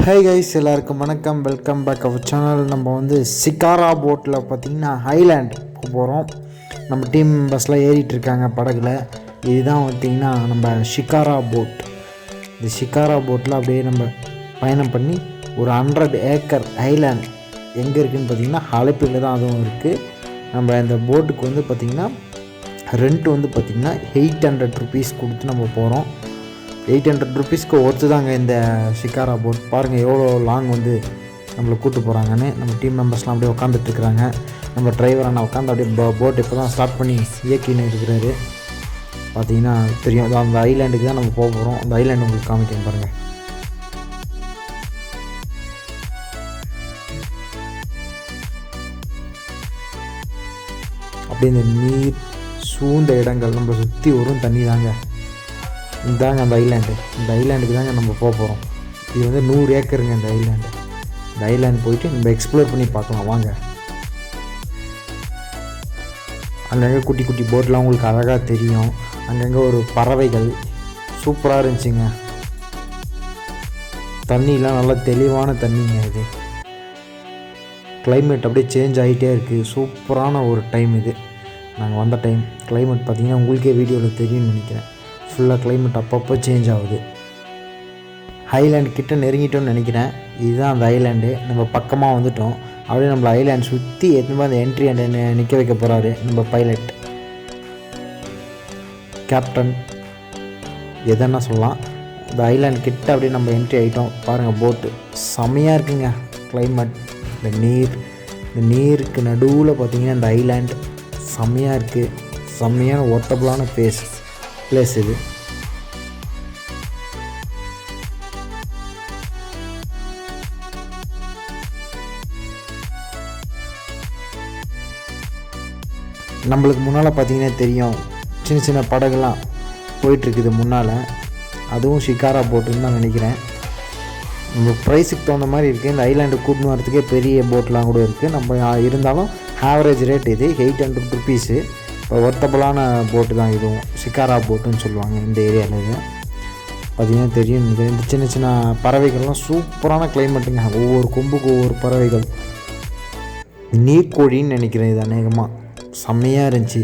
High guys, எல்லாருக்கும் வணக்கம். Welcome back our channel. நம்ம வந்து சிகாரா போட்டில் பார்த்திங்கன்னா ஐலாண்ட் போகிறோம். நம்ம டீம் மெம்பர்ஸ்லாம் ஏறிட்டு இருக்காங்க படகுல. இதுதான் பார்த்திங்கன்னா நம்ம ஷிகாரா போட். இந்த ஷிகாரா போட்டில் அப்படியே நம்ம பயணம் பண்ணி ஒரு 100 ஏக்கர் ஐலாண்ட் எங்கே இருக்குதுன்னு பார்த்திங்கன்னா அலப்பியில் தான் அதுவும் இருக்குது. நம்ம இந்த போட்டுக்கு வந்து பார்த்திங்கன்னா ரெண்ட் வந்து பார்த்திங்கன்னா 800 ருபீஸ் கொடுத்து நம்ம போகிறோம். 800 ருபீஸ்க்கு ஒர்த்து தாங்க இந்த ஷிகாரா போட். பாருங்கள் எவ்வளோ லாங் வந்து நம்மளை கூப்பிட்டு போகிறாங்கன்னு. நம்ம டீம் மெம்பர்ஸ்லாம் அப்படியே உட்காந்துட்ருக்குறாங்க. நம்ம டிரைவர் அண்ணா உட்காந்து அப்படியே போட் இப்போ தான் ஸ்டார்ட் பண்ணி இயக்கின்னு இருக்கிறாரு. பார்த்தீங்கன்னா தெரியும், அந்த ஐலாண்டுக்கு தான் நம்ம போக போகிறோம். அந்த ஐலாண்டு உங்களுக்கு காமிக்கணும் பாருங்கள். அப்படியே இந்த நீர் சூழ்ந்த இடங்கள் நம்ம சுற்றி வரும் தண்ணி தாங்க. இதாங்க அந்த ஐலாண்டு. இந்த ஐலாண்டுக்கு தாங்க நம்ம போக போகிறோம். இது வந்து 100 ஏக்கருங்க இந்த ஐலாண்டு. இந்த ஐலாண்டு போயிட்டு நம்ம எக்ஸ்ப்ளோர் பண்ணி பார்க்கலாம் வாங்க. அங்கங்கே குட்டி குட்டி போட்லாம் உங்களுக்கு அழகாக தெரியும். அங்கங்கே ஒரு பறவைகள் சூப்பராக இருந்துச்சுங்க. தண்ணிலாம் நல்லா தெளிவான தண்ணிங்க. இது கிளைமேட் அப்படியே சேஞ்ச் ஆகிட்டே இருக்குது. சூப்பரான ஒரு டைம் இது. நாங்கள் வந்த டைம் கிளைமேட் பார்த்திங்கன்னா உங்களுக்கே வீடியோவில் தெரியும்னு நினைக்கிறேன். ஃபுல்லாக கிளைமேட் அப்பப்போ சேஞ்ச் ஆகுது. ஐலாண்டு கிட்ட நெருங்கிட்டோன்னு நினைக்கிறேன். இதுதான் அந்த ஐலாண்டு. நம்ம பக்கமாக வந்துட்டோம். அப்படியே நம்மளை ஐலாண்ட் சுற்றி எத்தனை அந்த என்ட்ரி அண்ட் நிற்க வைக்க போகிறாரு நம்ம பைலட் கேப்டன் எதன்னா சொல்லலாம். இந்த ஐலாண்ட் கிட்ட அப்படியே நம்ம என்ட்ரி ஆகிட்டோம். பாருங்கள் போட்டு செம்மையாக இருக்குங்க. கிளைமேட், இந்த நீருக்கு நடுவில் பார்த்திங்கன்னா இந்த ஐலாண்ட் செம்மையாக இருக்குது. செம்மையான ஒர்த்தபுளான பிளேஸ் இது. நம்மளுக்கு முன்னால் பார்த்தீங்கன்னா தெரியும், சின்ன சின்ன படகுலாம் போயிட்டுருக்குது முன்னால். அதுவும் ஷிகாரா போட்டுன்னு தான் நினைக்கிறேன். நம்ம ப்ரைஸுக்கு தகுந்த மாதிரி இருக்குது. இந்த ஐலாண்டு கூட்டின்னு வரதுக்கே பெரிய போட்லாம் கூட இருக்குது. நம்ம இருந்தாலும் ஆவரேஜ் ரேட் இது 800 ருபீஸு. இப்போ ஒர்த்தபுளான போட்டு தான் இதுவும். ஷிகாரா போட்டுன்னு சொல்லுவாங்க இந்த ஏரியாவில். பார்த்திங்கன்னா தெரியும், இந்த சின்ன சின்ன பறவைகள்லாம் சூப்பரான கிளைமேட்டுங்க. ஒவ்வொரு கொம்புக்கு ஒவ்வொரு பறவைகள். நீர்க்கோழின்னு நினைக்கிறேன் இது. அநேகமாக செம்மையாக இருந்துச்சு.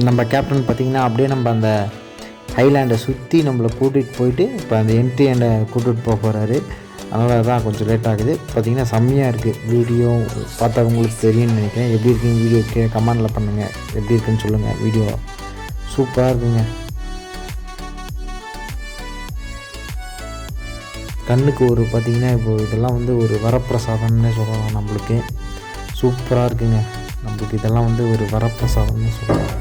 நம்ம கேப்டன் பார்த்திங்கன்னா அப்படியே நம்ம அந்த ஐலாண்டை சுற்றி நம்மளை கூட்டிகிட்டு போயிட்டு இப்போ அந்த என்ட்ரி அண்டை கூட்டிகிட்டு போக போகிறாரு. அதனால தான் கொஞ்சம் லேட் ஆகுது. பார்த்திங்கன்னா செம்மையாக இருக்குது. வீடியோ பார்த்தா உங்களுக்கு தெரியும்னு நினைக்கிறேன். எப்படி இருக்குன்னு வீடியோ கமெண்டில் பண்ணுங்கள். எப்படி இருக்குன்னு சொல்லுங்கள். வீடியோ சூப்பராக இருக்குங்க. கண்ணுக்கு ஒரு பார்த்திங்கன்னா இப்போது இதெல்லாம் வந்து ஒரு வரப்பிரசாதம்னே சொல்லலாம். நம்மளுக்கு சூப்பராக இருக்குங்க. நம்மளுக்கு இதெல்லாம் வந்து ஒரு வரப்பிரசாதம்னு சொல்லலாம்.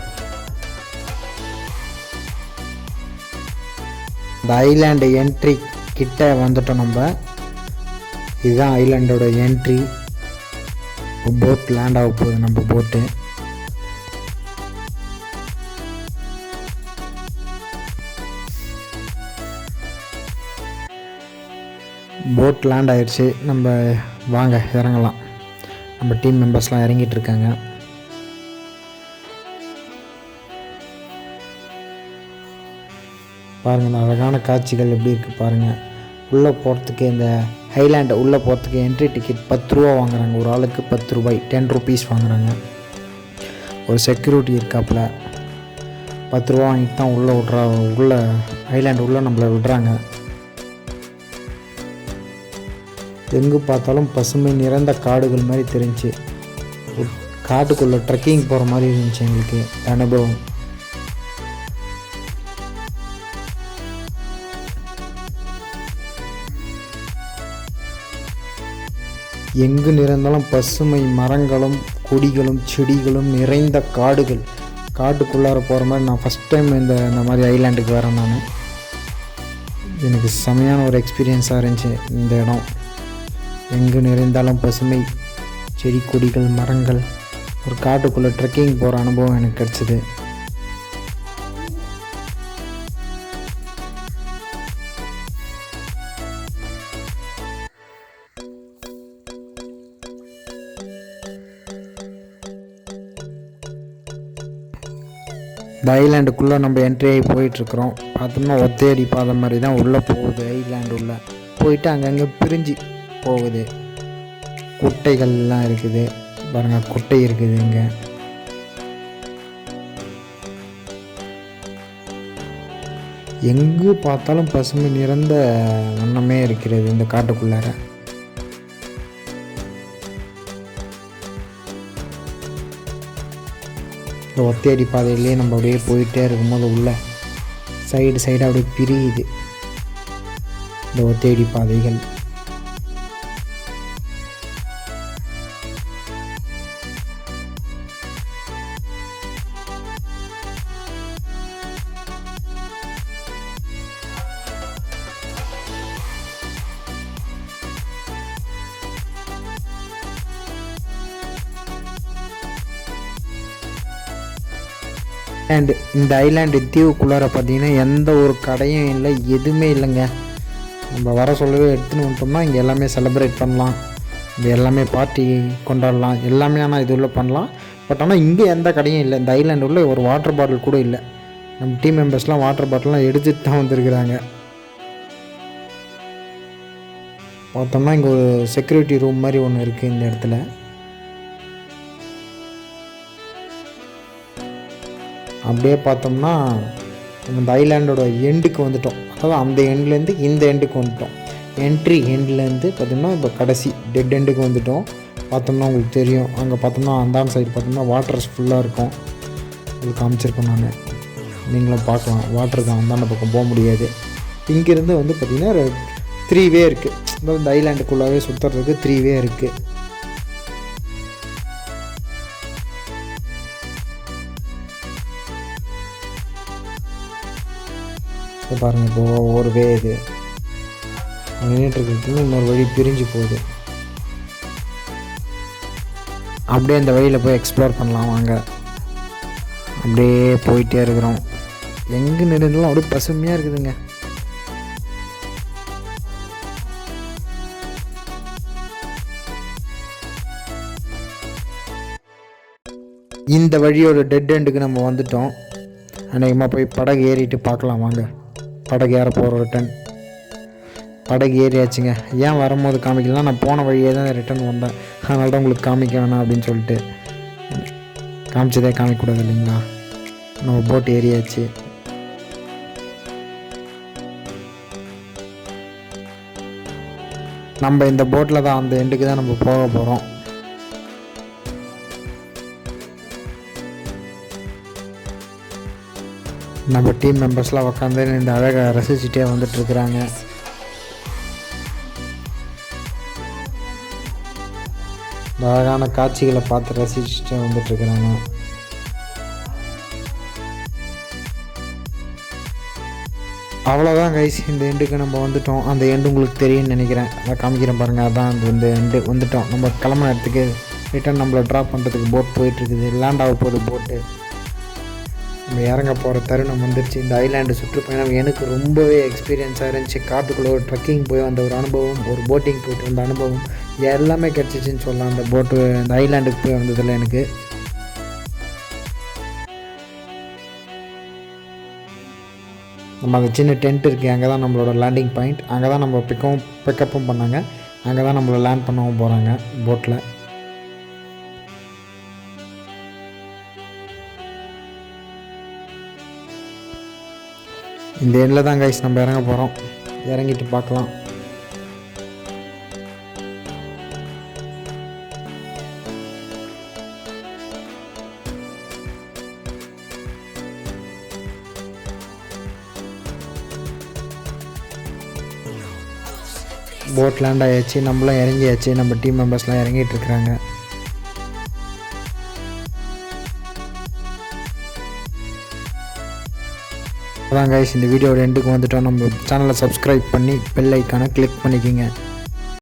இந்த ஐலாண்டு என்ட்ரி கிட்ட வந்துட்டோம் நம்ம. இதுதான் ஐலாண்டோட என்ட்ரி. போட் லேண்ட் ஆக போகுது. நம்ம போட்டு லேண்ட் ஆயிடுச்சு. நம்ம வாங்க இறங்கலாம். நம்ம டீம் மெம்பர்ஸ்லாம் இறங்கிட்டு இருக்காங்க. பாருங்கள் இந்த அழகான காட்சிகள் எப்படி இருக்குது பாருங்கள். உள்ளே போகிறதுக்கு இந்த ஐலாண்டை உள்ளே போகிறதுக்கு என்ட்ரி டிக்கெட் 10 ரூபா வாங்குறாங்க. ஒரு ஆளுக்கு 10 ரூபாய், 10 ருபீஸ் வாங்குறாங்க. ஒரு செக்யூரிட்டி இருக்காப்புல 10 ரூபா வாங்கிட்டு தான் உள்ள ஐலாண்டு உள்ளே நம்மளை விடுறாங்க. எங்கே பார்த்தாலும் பசுமை நிறைந்த காடுகள் மாதிரி தெரிஞ்சு, காட்டுக்குள்ளே ட்ரெக்கிங் போகிற மாதிரி இருந்துச்சு எங்களுக்கு அனுபவம். எங்கு நிறைந்தாலும் பசுமை மரங்களும் கொடிகளும் செடிகளும் நிறைந்த காடுகள். காட்டுக்குள்ளார போகிற மாதிரி நான் ஃபஸ்ட் டைம் இந்த மாதிரி ஐலாண்டுக்கு வரேன். நான் எனக்கு செமையான ஒரு எக்ஸ்பீரியன்ஸாக இருந்துச்சு இந்த இடம். எங்கு நிறைந்தாலும் பசுமை செடி கொடிகள் மரங்கள் ஒரு காட்டுக்குள்ளே ட்ரெக்கிங் போகிற அனுபவம் எனக்கு கிடச்சிது. இந்த ஐலாண்டுக்குள்ளே நம்ம என்ட்ரி ஆகி போயிட்டுருக்குறோம். பார்த்தோம்னா ஒத்தையடி பாதை மாதிரி தான் உள்ளே போகுது. ஐலாண்டு உள்ளே போயிட்டு அங்கங்கே பிரிஞ்சு போகுது. குட்டைகள்லாம் இருக்குது பாருங்கள், குட்டை இருக்குது இங்கே. எங்கு பார்த்தாலும் பசுமை நிறைந்த வண்ணமே இருக்கிறது இந்த காட்டுக்குள்ளார. இந்த ஒத்தையடி பாதையிலே நம்ம அப்படியே போயிட்டே இருக்கும்போது உள்ள சைடாக அப்படியே பிரியுது இந்த ஒத்தையடி பாதைகள். அண்ட் இந்த ஐலாண்டு தீவுக்குள்ளார பார்த்தீங்கன்னா எந்த ஒரு கடையும் இல்லை, எதுவுமே இல்லைங்க. நம்ம வர சொல்லவே எடுத்துன்னு வந்துட்டோம்னா இங்கே எல்லாமே செலிப்ரேட் பண்ணலாம், இங்கே எல்லாமே பார்ட்டி கொண்டாடலாம், எல்லாமே ஆனால் இது உள்ள பண்ணலாம். பட் ஆனால் இங்கே எந்த கடையும் இல்லை. இந்த ஐலாண்டு உள்ள ஒரு வாட்டர் பாட்டில் கூட இல்லை. நம்ம டீம் மெம்பர்ஸ்லாம் வாட்டர் பாட்டிலாம் எடுத்துகிட்டு தான் வந்துருக்குறாங்க. பார்த்தோம்னா இங்கே ஒரு செக்யூரிட்டி ரூம் மாதிரி ஒன்று இருக்குது இந்த இடத்துல. அப்படியே பார்த்தோம்னா இந்த ஐலாண்டோட எண்டுக்கு வந்துட்டோம். அதாவது அந்த எண்ட்லேருந்து இந்த எண்டுக்கு வந்துட்டோம். என்ட்ரி எண்ட்லேருந்து பார்த்தோம்னா இப்போ கடைசி டெட் எண்டுக்கு வந்துட்டோம். பார்த்தோம்னா உங்களுக்கு தெரியும், அங்கே பார்த்தோம்னா அந்தாண்ட சைடு பார்த்தோம்னா வாட்டர்ஸ் ஃபுல்லாக இருக்கும். உங்களுக்கு காமிச்சிருக்கேன் நான், நீங்களும் பார்க்கலாம். வாட்டருக்கு அந்தாண்ட பக்கம் போக முடியாது. இங்கேருந்து வந்து பார்த்திங்கன்னா 3 வே இருக்குது. அதாவது இந்த ஐலாண்டுக்குள்ளாவே சுற்றுறதுக்கு 3 வே இருக்குது. பாருங்கள், இப்போ ஒரு வே இது நின்றுட்டுருக்கு, இன்னொரு வழி பிரிஞ்சு போகுது. அப்படியே இந்த வழியில் போய் எக்ஸ்ப்ளோர் பண்ணலாம் வாங்க. அப்படியே போயிட்டே இருக்கிறோம். எங்கே நின்றுலாம் அப்படியே பசுமையாக இருக்குதுங்க. இந்த வழியோட டெட் எண்டுக்கு நம்ம வந்துட்டோம். அநேகமாக போய் படகு ஏறிட்டு பார்க்கலாம் வாங்க. படகு ஏற போகிற ரிட்டன் படகு ஏறியாச்சுங்க. ஏன் வரும்போது காமிக்கலாம், நான் போன வழியே தான் ரிட்டன் வந்தேன், அதனால தான் உங்களுக்கு காமிக்க வேணாம் அப்படின்னு சொல்லிட்டு காமிச்சதே காமிக்கக்கூடாது இல்லைங்களா. நம்ம போட் ஏறியாச்சு. நம்ம இந்த போட்டில் தான் அந்த எண்டுக்கு தான் நம்ம போக போகிறோம். நம்ம டீம் மெம்பர்ஸ்லாம் உட்காந்து இந்த அழகை ரசிச்சுட்டே வந்துட்டுருக்குறாங்க. இந்த அழகான காட்சிகளை பார்த்து ரசிச்சுட்டே வந்துட்டுருக்குறாங்க. அவ்வளோதான் கைஸ், இந்த எண்டுக்கு நம்ம வந்துட்டோம். அந்த எண்டு உங்களுக்கு தெரியும்னு நினைக்கிறேன், அதை காமிக்கிறேன் பாருங்கள். அதான் இந்த எண்டு வந்துட்டோம். நம்ம கிளம்புன இடத்துக்கு ரிட்டன் நம்மளை ட்ராப் பண்ணுறதுக்கு போட் போயிட்டுருக்குது. லேண்ட் ஆக போகுது போட்டு. நம்ம இறங்க போகிற தருணம் வந்துருச்சு. இந்த ஐலாண்டு சுற்றுப்பயணம் எனக்கு ரொம்பவே எக்ஸ்பீரியன்ஸாக இருந்துச்சு. காட்டுக்குள்ளே ஒரு ட்ரெக்கிங் போய் வந்த ஒரு அனுபவம், ஒரு போட்டிங் போய்ட்டு வந்த அனுபவம் எல்லாமே கிடச்சிச்சின்னு சொல்லலாம். அந்த போட்டு இந்த ஐலாண்டுக்கு போய் வந்ததில் எனக்கு நம்ம அந்த சின்ன டென்ட் இருக்குது, அங்கே தான் நம்மளோட லேண்டிங் பாயிண்ட். அங்கே தான் நம்ம பிக்கப்பும் பண்ணாங்க. அங்கே தான் நம்மளை லேண்ட் பண்ணவும் போகிறாங்க போட்டில். இந்த எண்ணில் தான் கைஸ் நம்ம இறங்க போகிறோம். இறங்கிட்டு பார்க்கலாம். போட் லேண்ட் ஆகியாச்சு, நம்மளாம் இறங்கியாச்சு. நம்ம டீம் மெம்பர்ஸ்லாம் இறங்கிட்டு இருக்கிறாங்க. அதான் கைஸ், இந்த வீடியோட எண்டுக்கு வந்துட்டோம். நம்ம சேனலை சப்ஸ்கிரைப் பண்ணி பெல் ஐக்கானை கிளிக் பண்ணிக்கோங்க.